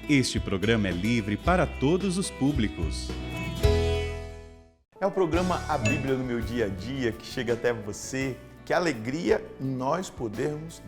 Este programa é livre para todos os públicos. É o programa A Bíblia no Meu Dia a Dia que chega até você. Que alegria nós podermos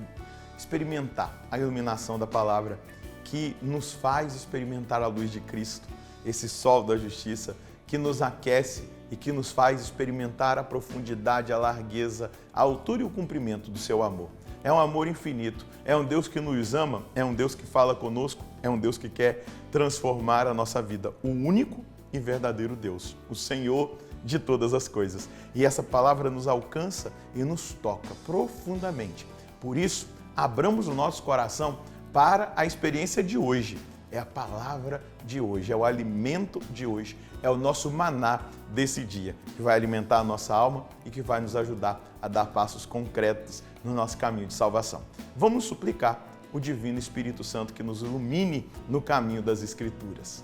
experimentar a iluminação da palavra que nos faz experimentar a luz de Cristo, esse sol da justiça que nos aquece e que nos faz experimentar a profundidade, a largueza, a altura e o comprimento do seu amor. É um amor infinito, é um Deus que nos ama, é um Deus que fala conosco, é um Deus que quer transformar a nossa vida. O único e verdadeiro Deus, o Senhor de todas as coisas. E essa palavra nos alcança e nos toca profundamente. Por isso, abramos o nosso coração para a experiência de hoje. É a palavra de hoje, é o alimento de hoje, é o nosso maná desse dia, que vai alimentar a nossa alma e que vai nos ajudar a dar passos concretos no nosso caminho de salvação. Vamos suplicar o Divino Espírito Santo que nos ilumine no caminho das Escrituras.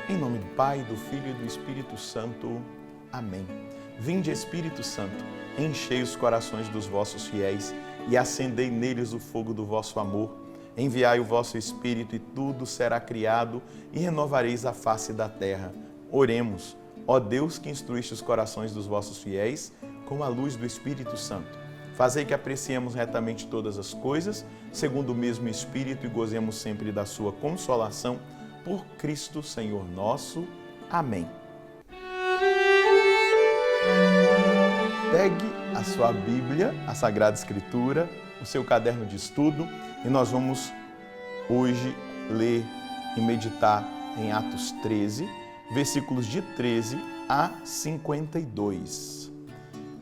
Em nome do Pai, do Filho e do Espírito Santo. Amém. Vinde, Espírito Santo, enchei os corações dos vossos fiéis e acendei neles o fogo do vosso amor. Enviai o vosso Espírito e tudo será criado e renovareis a face da terra. Oremos. Ó Deus que instruíste os corações dos vossos fiéis com a luz do Espírito Santo. Fazei que apreciemos retamente todas as coisas, segundo o mesmo Espírito, e gozemos sempre da sua consolação. Por Cristo, Senhor nosso. Amém. Pegue a sua Bíblia, a Sagrada Escritura, o seu caderno de estudo, e nós vamos hoje ler e meditar em Atos 13, versículos de 13 a 52.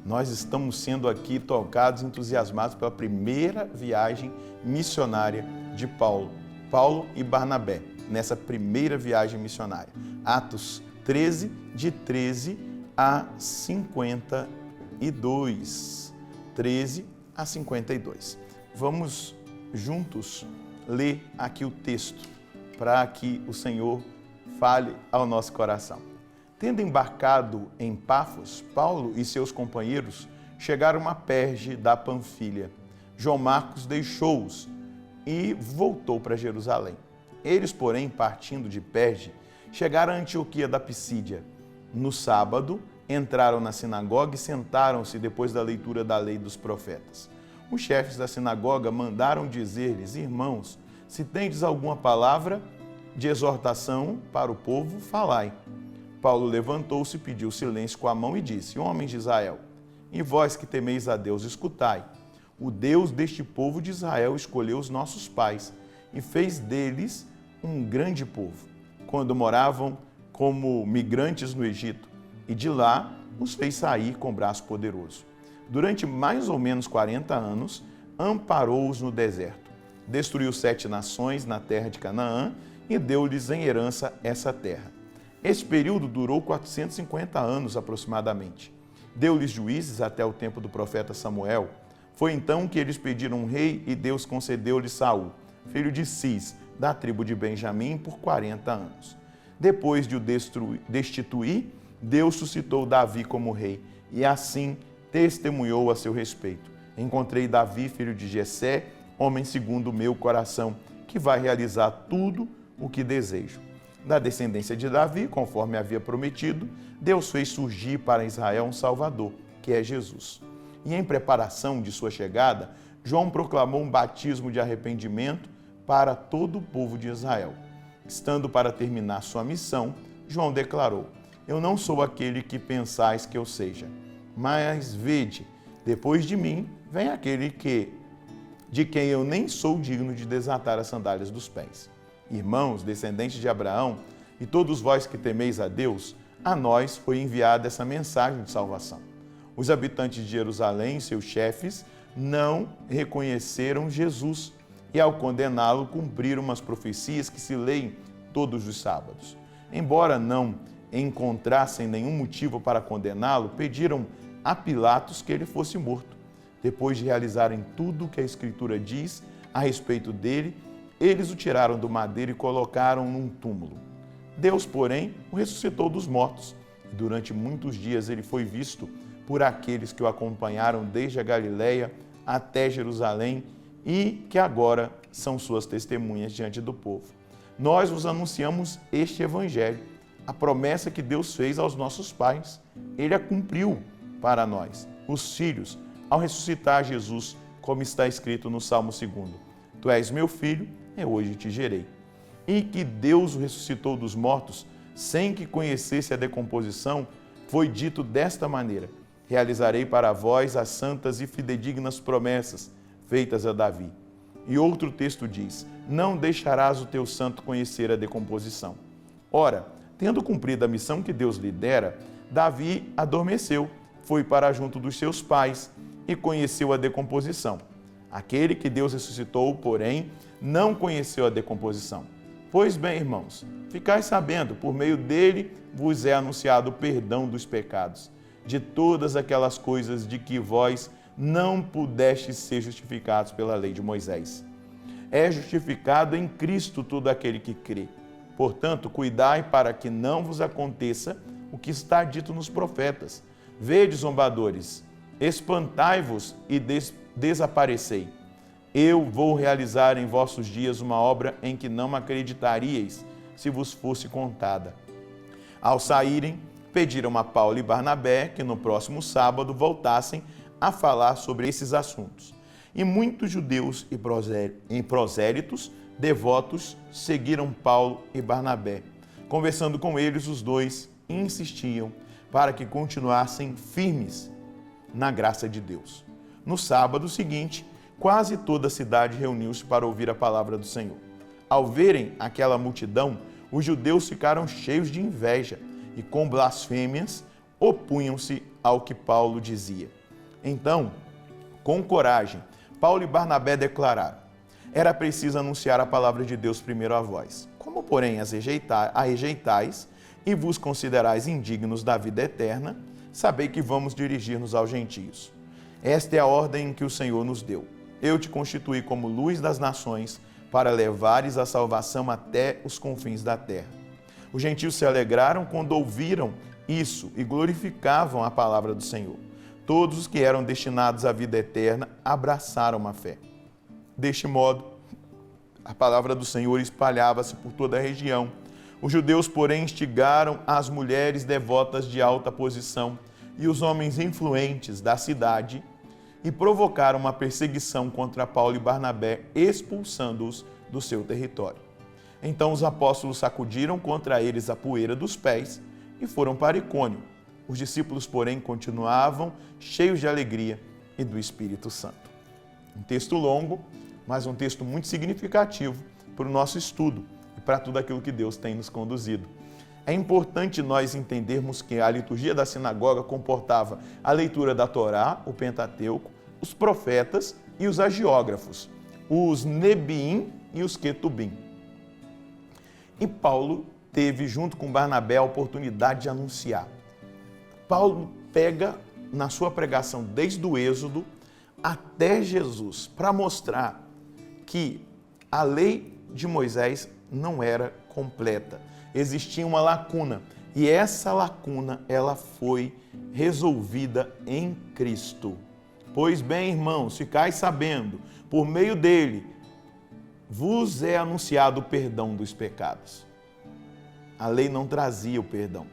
Nós estamos sendo aqui tocados, entusiasmados pela primeira viagem missionária de Paulo e Barnabé, nessa primeira viagem missionária. Atos 13, de 13 a 52. 13 a 52. Vamos juntos ler aqui o texto, para que o Senhor fale ao nosso coração. Tendo embarcado em Pafos, Paulo e seus companheiros chegaram a Perge da Panfilha. João Marcos deixou-os e voltou para Jerusalém. Eles, porém, partindo de Perge, chegaram a Antioquia da Pisídia. No sábado, entraram na sinagoga e sentaram-se depois da leitura da lei dos profetas. Os chefes da sinagoga mandaram dizer-lhes: irmãos, se tendes alguma palavra de exortação para o povo, falai. Paulo levantou-se, pediu silêncio com a mão e disse: homens de Israel, e vós que temeis a Deus, escutai. O Deus deste povo de Israel escolheu os nossos pais e fez deles um grande povo, quando moravam como migrantes no Egito, e de lá os fez sair com braço poderoso. Durante mais ou menos 40 anos, amparou-os no deserto, destruiu 7 nações na terra de Canaã e deu-lhes em herança essa terra. Esse período durou 450 anos aproximadamente. Deu-lhes juízes até o tempo do profeta Samuel. Foi então que eles pediram um rei e Deus concedeu-lhes Saul, filho de Cis, da tribo de Benjamim, por 40 anos. Depois de o destituir, Deus suscitou Davi como rei e assim testemunhou a seu respeito. Encontrei Davi, filho de Jessé, homem segundo o meu coração, que vai realizar tudo o que desejo. Da descendência de Davi, conforme havia prometido, Deus fez surgir para Israel um Salvador, que é Jesus. E em preparação de sua chegada, João proclamou um batismo de arrependimento para todo o povo de Israel. Estando para terminar sua missão, João declarou: eu não sou aquele que pensais que eu seja, mas vede, depois de mim vem aquele de quem eu nem sou digno de desatar as sandálias dos pés. Irmãos, descendentes de Abraão, e todos vós que temeis a Deus, a nós foi enviada essa mensagem de salvação. Os habitantes de Jerusalém e seus chefes não reconheceram Jesus e, ao condená-lo, cumpriram umas profecias que se leem todos os sábados. Embora não encontrassem nenhum motivo para condená-lo, pediram a Pilatos que ele fosse morto. Depois de realizarem tudo o que a Escritura diz a respeito dele, eles o tiraram do madeiro e colocaram num túmulo. Deus, porém, o ressuscitou dos mortos. E durante muitos dias ele foi visto por aqueles que o acompanharam desde a Galiléia até Jerusalém e que agora são suas testemunhas diante do povo. Nós vos anunciamos este evangelho, a promessa que Deus fez aos nossos pais. Ele a cumpriu para nós, os filhos, ao ressuscitar Jesus, como está escrito no Salmo 2. Tu és meu filho, hoje te gerei. E que Deus o ressuscitou dos mortos, sem que conhecesse a decomposição, foi dito desta maneira: realizarei para vós as santas e fidedignas promessas feitas a Davi. E outro texto diz: não deixarás o teu santo conhecer a decomposição. Ora, tendo cumprido a missão que Deus lhe dera, Davi adormeceu, foi para junto dos seus pais e conheceu a decomposição. Aquele que Deus ressuscitou, porém, não conheceu a decomposição. Pois bem, irmãos, ficai sabendo, por meio dele vos é anunciado o perdão dos pecados, de todas aquelas coisas de que vós não pudestes ser justificados pela lei de Moisés. É justificado em Cristo todo aquele que crê. Portanto, cuidai para que não vos aconteça o que está dito nos profetas. Vede, zombadores, espantai-vos e desaparecei. Eu vou realizar em vossos dias uma obra em que não acreditaríeis, se vos fosse contada. Ao saírem, pediram a Paulo e Barnabé que no próximo sábado voltassem a falar sobre esses assuntos. E muitos judeus e prosélitos devotos seguiram Paulo e Barnabé. Conversando com eles, os dois insistiam para que continuassem firmes na graça de Deus. No sábado seguinte, quase toda a cidade reuniu-se para ouvir a palavra do Senhor. Ao verem aquela multidão, os judeus ficaram cheios de inveja e, com blasfêmias, opunham-se ao que Paulo dizia. Então, com coragem, Paulo e Barnabé declararam: era preciso anunciar a palavra de Deus primeiro a vós. Como, porém, a rejeitais e vos considerais indignos da vida eterna, sabei que vamos dirigir-nos aos gentios. Esta é a ordem que o Senhor nos deu. Eu te constituí como luz das nações, para levares a salvação até os confins da terra. Os gentios se alegraram quando ouviram isso e glorificavam a palavra do Senhor. Todos os que eram destinados à vida eterna abraçaram a fé. Deste modo, a palavra do Senhor espalhava-se por toda a região. Os judeus, porém, instigaram as mulheres devotas de alta posição e os homens influentes da cidade e provocaram uma perseguição contra Paulo e Barnabé, expulsando-os do seu território. Então os apóstolos sacudiram contra eles a poeira dos pés e foram para Icônio. Os discípulos, porém, continuavam cheios de alegria e do Espírito Santo. Um texto longo, mas um texto muito significativo para o nosso estudo e para tudo aquilo que Deus tem nos conduzido. É importante nós entendermos que a liturgia da sinagoga comportava a leitura da Torá, o Pentateuco, os profetas e os agiógrafos, os Nebiim e os Ketubim. E Paulo teve, junto com Barnabé, a oportunidade de anunciar. Paulo pega na sua pregação desde o Êxodo até Jesus para mostrar que a lei de Moisés não era completa. Existia uma lacuna e essa lacuna ela foi resolvida em Cristo. Pois bem, irmãos, ficai sabendo, por meio dele vos é anunciado o perdão dos pecados. A lei não trazia o perdão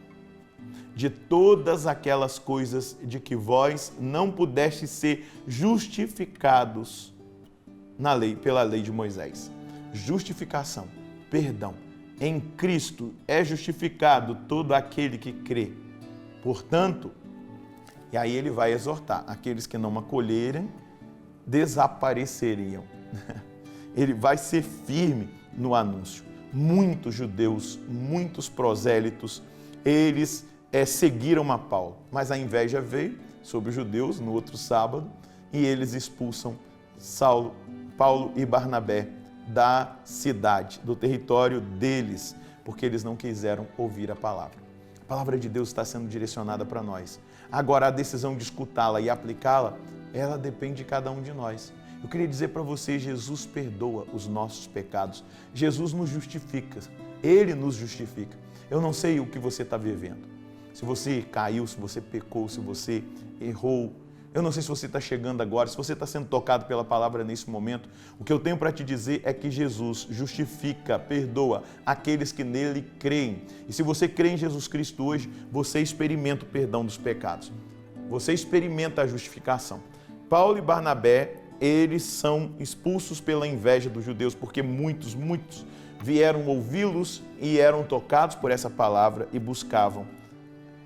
de todas aquelas coisas de que vós não pudestes ser justificados na lei, pela lei de Moisés. Justificação, perdão. Em Cristo é justificado todo aquele que crê. Portanto, e aí ele vai exortar, aqueles que não acolherem desapareceriam. Ele vai ser firme no anúncio. Muitos judeus, muitos prosélitos, eles seguiram a Paulo, mas a inveja veio sobre os judeus no outro sábado e eles expulsam Paulo e Barnabé da cidade, do território deles, porque eles não quiseram ouvir a palavra. A palavra de Deus está sendo direcionada para nós. Agora, a decisão de escutá-la e aplicá-la, ela depende de cada um de nós. Eu queria dizer para você, Jesus perdoa os nossos pecados. Jesus nos justifica. Ele nos justifica. Eu não sei o que você está vivendo. Se você caiu, se você pecou, se você errou, Eu não sei se você está chegando agora, se você está sendo tocado pela palavra nesse momento. O que eu tenho para te dizer é que Jesus justifica, perdoa aqueles que nele creem. E se você crê em Jesus Cristo hoje, você experimenta o perdão dos pecados. Você experimenta a justificação. Paulo e Barnabé, eles são expulsos pela inveja dos judeus, porque muitos vieram ouvi-los e eram tocados por essa palavra e buscavam.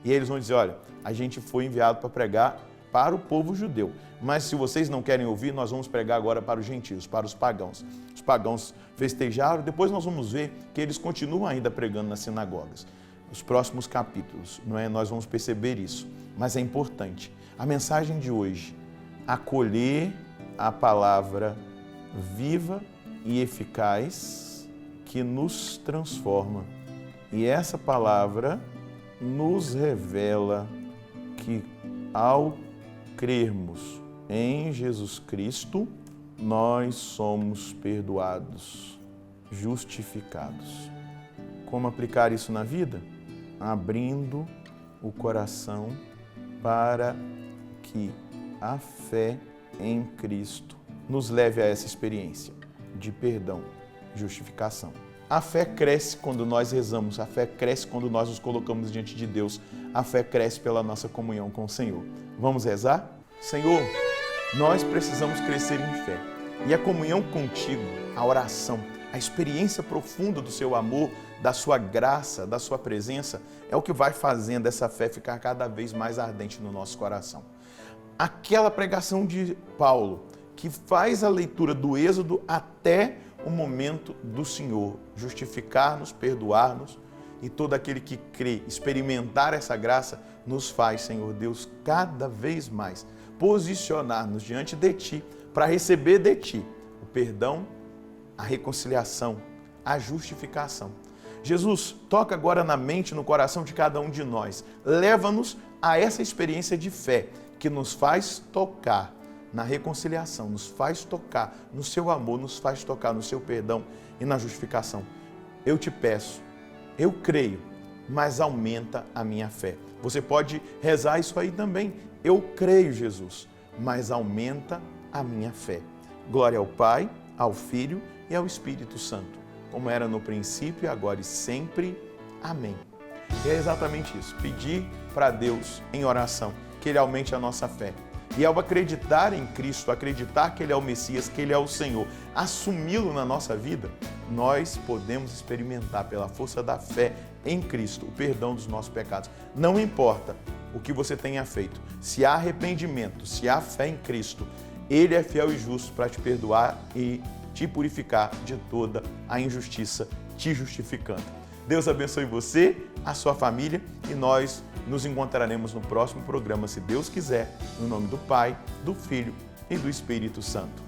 E eles vão dizer, olha, a gente foi enviado para pregar para o povo judeu, mas se vocês não querem ouvir, nós vamos pregar agora para os gentios, para os pagãos. Os pagãos festejaram, depois nós vamos ver que eles continuam ainda pregando nas sinagogas. Nos próximos capítulos, não é? Nós vamos perceber isso, mas é importante. A mensagem de hoje, acolher a palavra viva e eficaz que nos transforma. E essa palavra nos revela que ao crermos em Jesus Cristo, nós somos perdoados, justificados. Como aplicar isso na vida? Abrindo o coração para que a fé em Cristo nos leve a essa experiência de perdão, justificação. A fé cresce quando nós rezamos, a fé cresce quando nós nos colocamos diante de Deus, a fé cresce pela nossa comunhão com o Senhor. Vamos rezar? Senhor, nós precisamos crescer em fé. E a comunhão contigo, a oração, a experiência profunda do seu amor, da sua graça, da sua presença, é o que vai fazendo essa fé ficar cada vez mais ardente no nosso coração. Aquela pregação de Paulo, que faz a leitura do Êxodo até o momento do Senhor justificar-nos, perdoar-nos, e todo aquele que crê, experimentar essa graça, nos faz, Senhor Deus, cada vez mais posicionar-nos diante de Ti, para receber de Ti o perdão, a reconciliação, a justificação. Jesus, toca agora na mente, no coração de cada um de nós. Leva-nos a essa experiência de fé que nos faz tocar na reconciliação, nos faz tocar no seu amor, nos faz tocar no seu perdão e na justificação. Eu te peço, eu creio, mas aumenta a minha fé. Você pode rezar isso aí também. Eu creio, Jesus, mas aumenta a minha fé. Glória ao Pai, ao Filho e ao Espírito Santo, como era no princípio, agora e sempre. Amém. E é exatamente isso, pedir para Deus em oração que Ele aumente a nossa fé. E ao acreditar em Cristo, acreditar que Ele é o Messias, que Ele é o Senhor, assumi-lo na nossa vida, nós podemos experimentar pela força da fé em Cristo o perdão dos nossos pecados. Não importa o que você tenha feito, se há arrependimento, se há fé em Cristo, Ele é fiel e justo para te perdoar e te purificar de toda a injustiça, te justificando. Deus abençoe você, a sua família, e nós nos encontraremos no próximo programa, se Deus quiser, no nome do Pai, do Filho e do Espírito Santo.